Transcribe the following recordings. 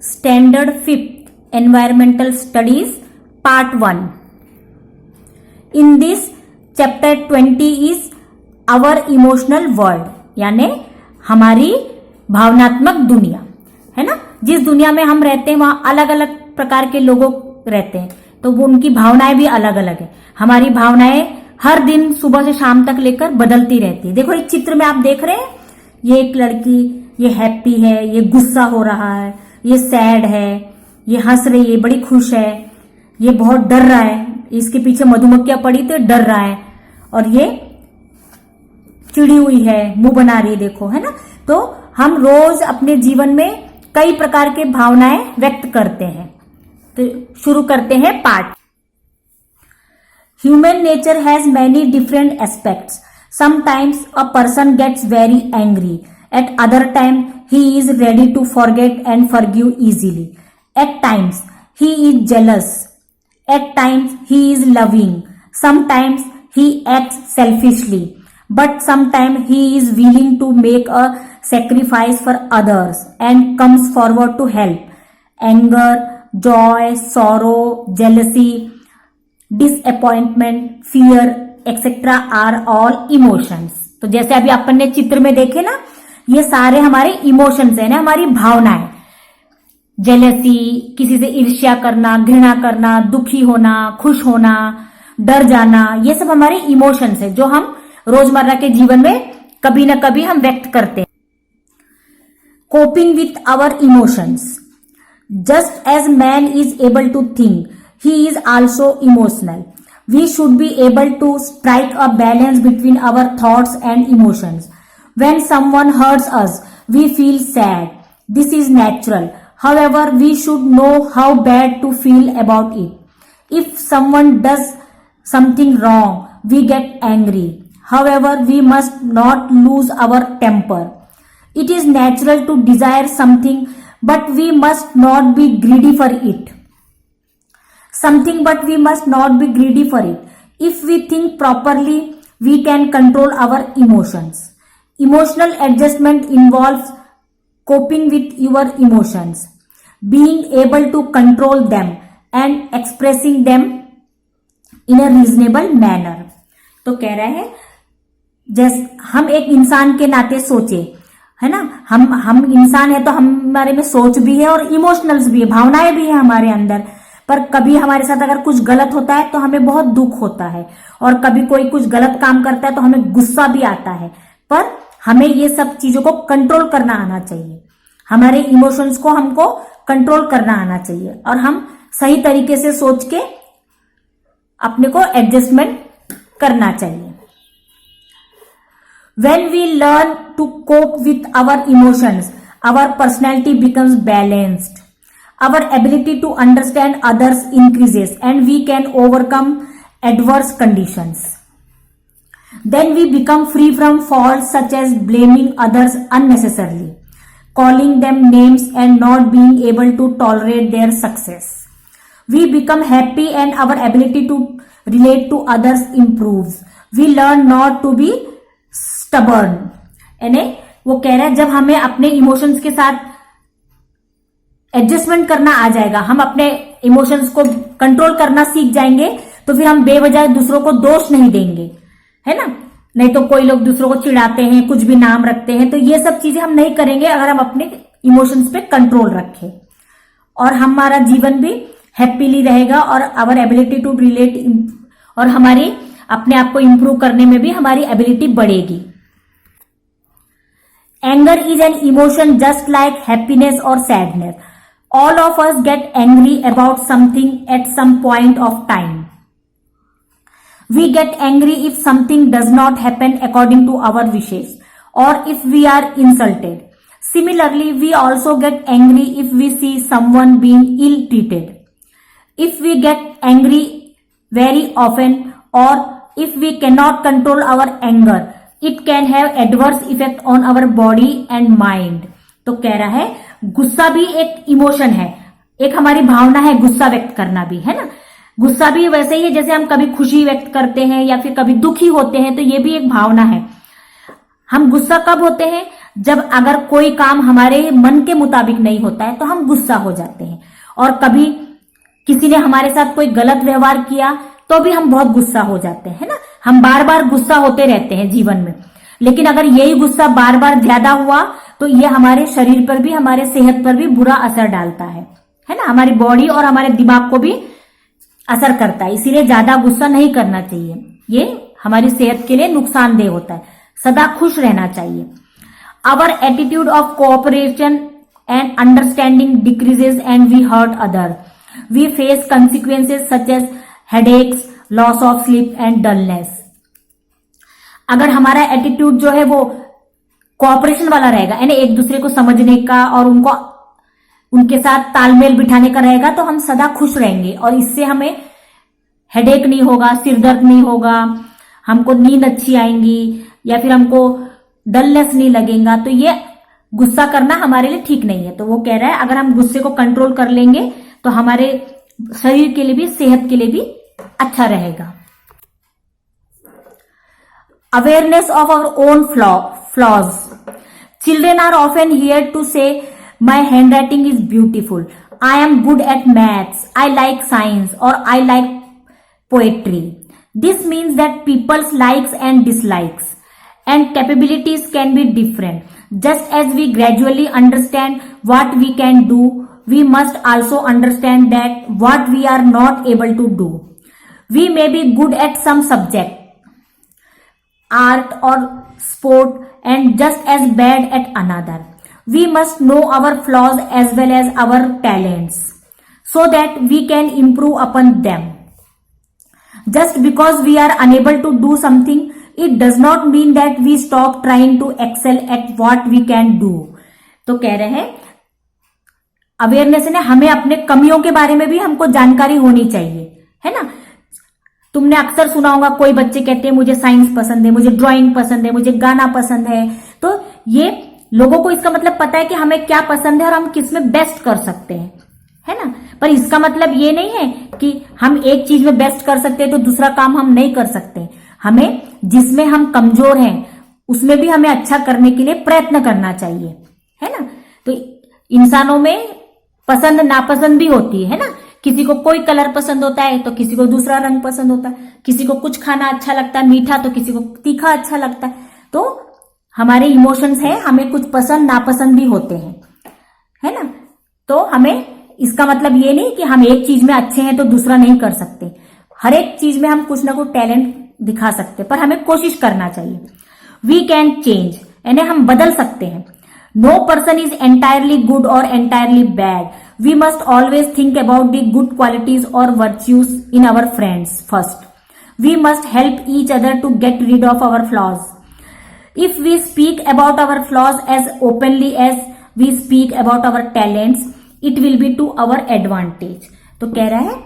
Standard 5th Environmental Studies Part 1. In this chapter 20 is our emotional world, यानी हमारी भावनात्मक दुनिया, है ना। जिस दुनिया में हम रहते हैं वहां अलग अलग प्रकार के लोग रहते हैं, तो वो उनकी भावनाएं भी अलग अलग है। हमारी भावनाएं हर दिन सुबह से शाम तक लेकर बदलती रहती है। देखो, एक चित्र में आप देख रहे हैं, ये एक लड़की, ये हैप्पी है, ये गुस्सा हो रहा है, ये सैड है, ये हंस रही है, बड़ी खुश है, ये बहुत डर रहा है, इसके पीछे मधुमक्खियां पड़ी तो डर रहा है, और ये चिड़ी हुई है, मुंह बना रही है, देखो, है ना। तो हम रोज अपने जीवन में कई प्रकार के भावनाएं व्यक्त करते हैं। तो शुरू करते हैं part. Human nature has many different aspects. Sometimes a person gets very angry, at other time he is ready to forget and forgive easily. At times he is jealous, at times he is loving, sometimes he acts selfishly, but sometimes he is willing to make a sacrifice for others and comes forward to help. Anger, joy, sorrow, jealousy, disappointment, fear, etc. are all emotions. तो जैसे अभी अपन ने चित्र में देखे ना, ये सारे हमारे इमोशंस है ना, हमारी भावनाएं। जेलसी, किसी से ईर्ष्या करना, घृणा करना, दुखी होना, खुश होना, डर जाना, ये सब हमारे इमोशंस है जो हम रोजमर्रा के जीवन में कभी ना कभी हम व्यक्त करते हैं। Coping with our emotions. Just as man is able to think, he is also emotional. We should be able to strike a balance between our thoughts and emotions. When someone hurts us, we feel sad. This is natural. However, we should know how bad to feel about it. If someone does something wrong, we get angry. However, we must not lose our temper. It is natural to desire something, but we must not be greedy for it. But we must not be greedy for it. If we think properly, we can control our emotions. Emotional adjustment involves coping with your emotions, being able to control them and expressing them in a reasonable manner. तो कह रहा है, जैसे हम एक इंसान के नाते सोचे, है ना, हम इंसान है तो हमारे में सोच भी है और इमोशनल्स भी है, भावनाएं भी है हमारे अंदर। पर कभी हमारे साथ अगर कुछ गलत होता है तो हमें बहुत दुख होता है, और कभी कोई कुछ गलत काम करता है तो हमें गुस्सा भी आता है। पर हमें ये सब चीजों को कंट्रोल करना आना चाहिए। हमारे इमोशंस को हमको कंट्रोल करना आना चाहिए, और हम सही तरीके से सोच के अपने को एडजस्टमेंट करना चाहिए। When we learn to cope with our emotions, our personality becomes balanced. Our ability to understand others increases, and we can overcome adverse conditions. Then we become free from faults such as blaming others unnecessarily, calling them names, and not being able to tolerate their success. We become happy and our ability to relate to others improves. We learn not to be stubborn. यानी वो कह रहा है, जब हमें अपने emotions के साथ एडजस्टमेंट करना आ जाएगा, हम अपने इमोशंस को कंट्रोल करना सीख जाएंगे, तो फिर हम बेवजह दूसरों को दोष नहीं देंगे, है ना। नहीं तो कोई लोग दूसरों को चिढ़ाते हैं, कुछ भी नाम रखते हैं, तो ये सब चीजें हम नहीं करेंगे अगर हम अपने इमोशंस पे कंट्रोल रखें, और हमारा जीवन भी हैप्पीली रहेगा, और आवर एबिलिटी टू रिलेट, और हमारी अपने आप को इंप्रूव करने में भी हमारी एबिलिटी बढ़ेगी। Anger is an emotion just like happiness और sadness. All of us get angry about something at some point of time. We get angry if something does not happen according to our wishes, or if we are insulted. Similarly, we also get angry if we see someone being ill-treated. If we get angry very often, or if we cannot control our anger, it can have adverse effect on our body and mind. तो कह रहा है, गुस्सा भी एक emotion है, एक हमारी भावना है, गुस्सा व्यक्त करना भी, है ना। गुस्सा भी वैसे ही है जैसे हम कभी खुशी व्यक्त करते हैं या फिर कभी दुखी होते हैं, तो ये भी एक भावना है। हम गुस्सा कब होते हैं, जब अगर कोई काम हमारे मन के मुताबिक नहीं होता है तो हम गुस्सा हो जाते हैं, और कभी किसी ने हमारे साथ कोई गलत व्यवहार किया तो भी हम बहुत गुस्सा हो जाते हैं ना। हम बार बार गुस्सा होते रहते हैं जीवन में, लेकिन अगर यही गुस्सा बार बार ज्यादा हुआ तो ये हमारे शरीर पर भी, हमारे सेहत पर भी बुरा असर डालता है ना। हमारी बॉडी और हमारे दिमाग को भी असर करता है, इसीलिए ज्यादा गुस्सा नहीं करना चाहिए, ये हमारी सेहत के लिए नुकसानदेह होता है। सदा खुश रहना चाहिए। Our attitude of cooperation and understanding decreases and we hurt other. We face consequences such as headaches, loss of sleep and dullness. अगर हमारा एटीट्यूड जो है वो कोऑपरेशन वाला रहेगा, यानी एक दूसरे को समझने का और उनके साथ तालमेल बिठाने का रहेगा, तो हम सदा खुश रहेंगे और इससे हमें हेडेक नहीं होगा, सिरदर्द नहीं होगा, हमको नींद अच्छी आएंगी या फिर हमको डलनेस नहीं लगेगा। तो ये गुस्सा करना हमारे लिए ठीक नहीं है। तो वो कह रहा है अगर हम गुस्से को कंट्रोल कर लेंगे तो हमारे शरीर के लिए भी, सेहत के लिए भी अच्छा रहेगा। Awareness of our own flaws. Children are often hear to say my handwriting is beautiful, I am good at maths, I like science और I like poetry. This means that peoples likes and dislikes and capabilities can be different. Just as we gradually understand what we can do, we must also understand that what we are not able to do. We may be good at some subject, art or sport, and just as bad at another. We must know our flaws as well as our talents so that we can improve upon them. Just because we are unable to do something, it does not mean that we stop trying to excel at what we can do. तो कह रहे हैं awareness है ना, हमें अपने कमियों के बारे में भी हमको जानकारी होनी चाहिए, है ना। तुमने अक्सर सुना होगा कोई बच्चे कहते हैं मुझे साइंस पसंद है, मुझे ड्राइंग पसंद है, मुझे गाना पसंद है। तो ये लोगों को इसका मतलब पता है कि हमें क्या पसंद है और हम किस में बेस्ट कर सकते हैं, है ना। पर इसका मतलब ये नहीं है कि हम एक चीज में बेस्ट कर सकते हैं तो दूसरा काम हम नहीं कर सकते। हमें जिसमें हम कमजोर हैं उसमें भी हमें अच्छा करने के लिए प्रयत्न करना चाहिए, है ना। तो इंसानों में पसंद नापसंद भी होती है ना। किसी को कोई कलर पसंद होता है तो किसी को दूसरा रंग पसंद होता है, किसी को कुछ खाना अच्छा लगता है मीठा तो किसी को तीखा अच्छा लगता है। तो हमारे इमोशंस हैं, हमें कुछ पसंद नापसंद भी होते हैं, है ना। तो हमें इसका मतलब ये नहीं कि हम एक चीज में अच्छे हैं तो दूसरा नहीं कर सकते। हर एक चीज में हम कुछ ना कुछ टैलेंट दिखा सकते, पर हमें कोशिश करना चाहिए। वी कैन चेंज, यानी हम बदल सकते हैं। No person is entirely good और entirely bad. We must always think about the good qualities और virtues in our friends first. We must help each other to get rid of our flaws. If we speak about our flaws as openly as we speak about our talents, it will be to our advantage. तो कह रहा है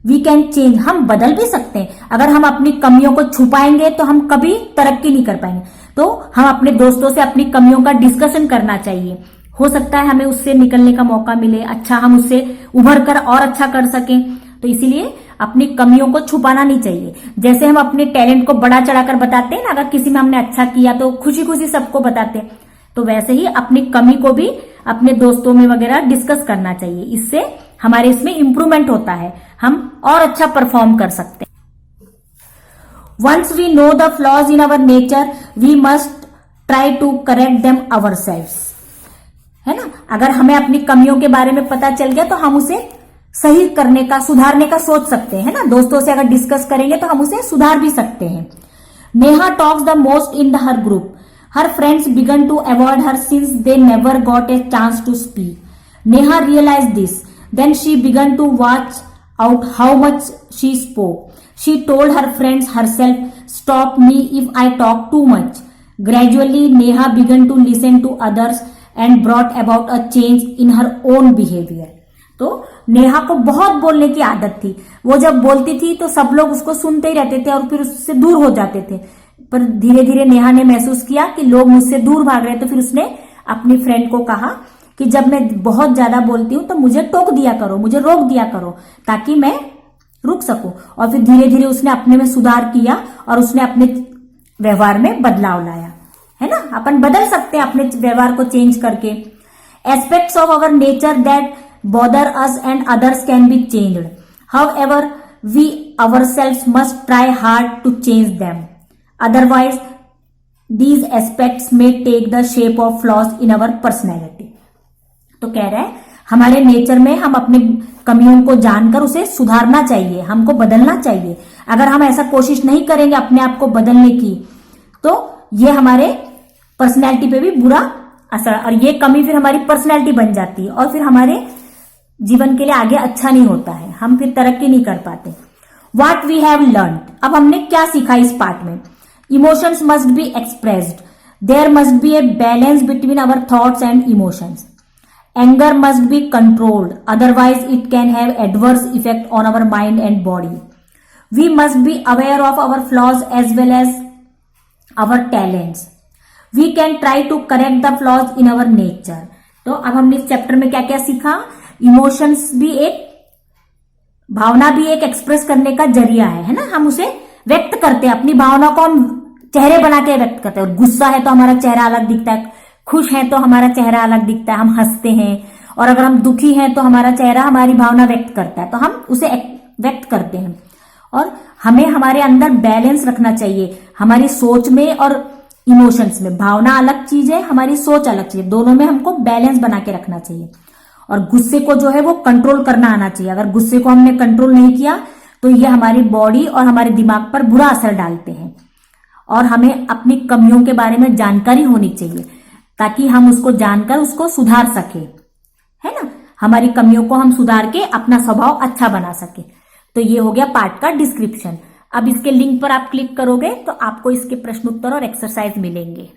we can change, हम बदल भी सकते हैं। अगर हम अपनी कमियों को छुपाएंगे तो हम कभी तरक्की नहीं कर पाएंगे। तो हम अपने दोस्तों से अपनी कमियों का डिस्कशन करना चाहिए, हो सकता है हमें उससे निकलने का मौका मिले, अच्छा हम उससे उभर कर और अच्छा कर सकें। तो इसीलिए अपनी कमियों को छुपाना नहीं चाहिए। जैसे हम अपने टैलेंट को बढ़ा चढ़ाकर बताते हैं ना, अगर किसी में हमने अच्छा किया तो खुशी खुशी सबको बताते हैं, तो वैसे ही अपनी कमी को भी अपने दोस्तों में वगैरह डिस्कस करना चाहिए। इससे हमारे इसमें इंप्रूवमेंट होता है, हम और अच्छा परफॉर्म कर सकते हैं। Once we know the flaws in our nature, we must try to correct them ourselves, है ना। अगर हमें अपनी कमियों के बारे में पता चल गया तो हम उसे सही करने का, सुधारने का सोच सकते हैं ना। दोस्तों से अगर डिस्कस करेंगे तो हम उसे सुधार भी सकते हैं। Neha talks the most in her group. Her friends began to avoid her since they never got a chance to speak. Neha realise this, then she began to watch out how much she spoke. She told her friends herself, stop me if I talk too much. Gradually, Neha began to listen to others and brought about a change in her own behavior. तो नेहा को बहुत बोलने की आदत थी। वो जब बोलती थी तो सब लोग उसको सुनते ही रहते थे और फिर उससे दूर हो जाते थे। पर धीरे धीरे नेहा ने महसूस किया कि लोग मुझसे दूर भाग रहे, तो फिर उसने अपनी फ्रेंड को कहा कि जब मैं बहुत ज्यादा बोलती हूं तो मुझे टोक दिया करो, मुझे रोक दिया करो, ताकि मैं रुक सकूं। और फिर धीरे धीरे उसने अपने में सुधार किया और उसने अपने व्यवहार में बदलाव लाया। है ना, अपन बदल सकते हैं अपने व्यवहार को चेंज करके। Aspects of our nature that bother us and others can be changed, however we ourselves must try hard to change them, otherwise these aspects may take the shape of flaws in our personality. तो कह रहा है हमारे nature में हम अपने कमियों को जानकर उसे सुधारना चाहिए, हमको बदलना चाहिए। अगर हम ऐसा कोशिश नहीं करेंगे अपने आप को बदलने की, तो ये हमारे पर्सनैलिटी पे भी बुरा असर, और ये कमी फिर हमारी पर्सनैलिटी बन जाती है और फिर हमारे जीवन के लिए आगे अच्छा नहीं होता है, हम फिर तरक्की नहीं कर पाते। व्हाट वी हैव लर्न, अब हमने क्या सीखा इस पार्ट में। Emotions must be expressed, there must be a balance between our thoughts and emotions. Anger must be controlled, otherwise it can have adverse effect on our mind and body. We must be aware of our flaws as well as our talents. We can try to correct the flaws in our nature. तो अब हमने इस chapter में क्या क्या सीखा। Emotions भी एक भावना भी एक एक्सप्रेस करने का जरिया है ना, हम उसे व्यक्त करते हैं, अपनी भावना को हम चेहरे बना के व्यक्त करते हैं। गुस्सा है तो हमारा चेहरा अलग दिखता है, खुश हैं तो हमारा चेहरा अलग दिखता है, हम हंसते हैं, और अगर हम दुखी हैं तो हमारा चेहरा हमारी भावना व्यक्त करता है, तो हम उसे व्यक्त करते हैं। और हमें हमारे अंदर बैलेंस रखना चाहिए, हमारी सोच में और इमोशंस में। भावना अलग चीज है, हमारी सोच अलग चीज है, दोनों में हमको बैलेंस बना के रखना चाहिए। और गुस्से को जो है वो कंट्रोल करना आना चाहिए। अगर गुस्से को हमने कंट्रोल नहीं किया तो ये हमारी बॉडी और हमारे दिमाग पर बुरा असर डालते हैं। और हमें अपनी कमियों के बारे में जानकारी होनी चाहिए ताकि हम उसको जानकर उसको सुधार सके, है ना, हमारी कमियों को हम सुधार के अपना स्वभाव अच्छा बना सके। तो ये हो गया पार्ट का डिस्क्रिप्शन। अब इसके लिंक पर आप क्लिक करोगे तो आपको इसके प्रश्न उत्तर और एक्सरसाइज मिलेंगे।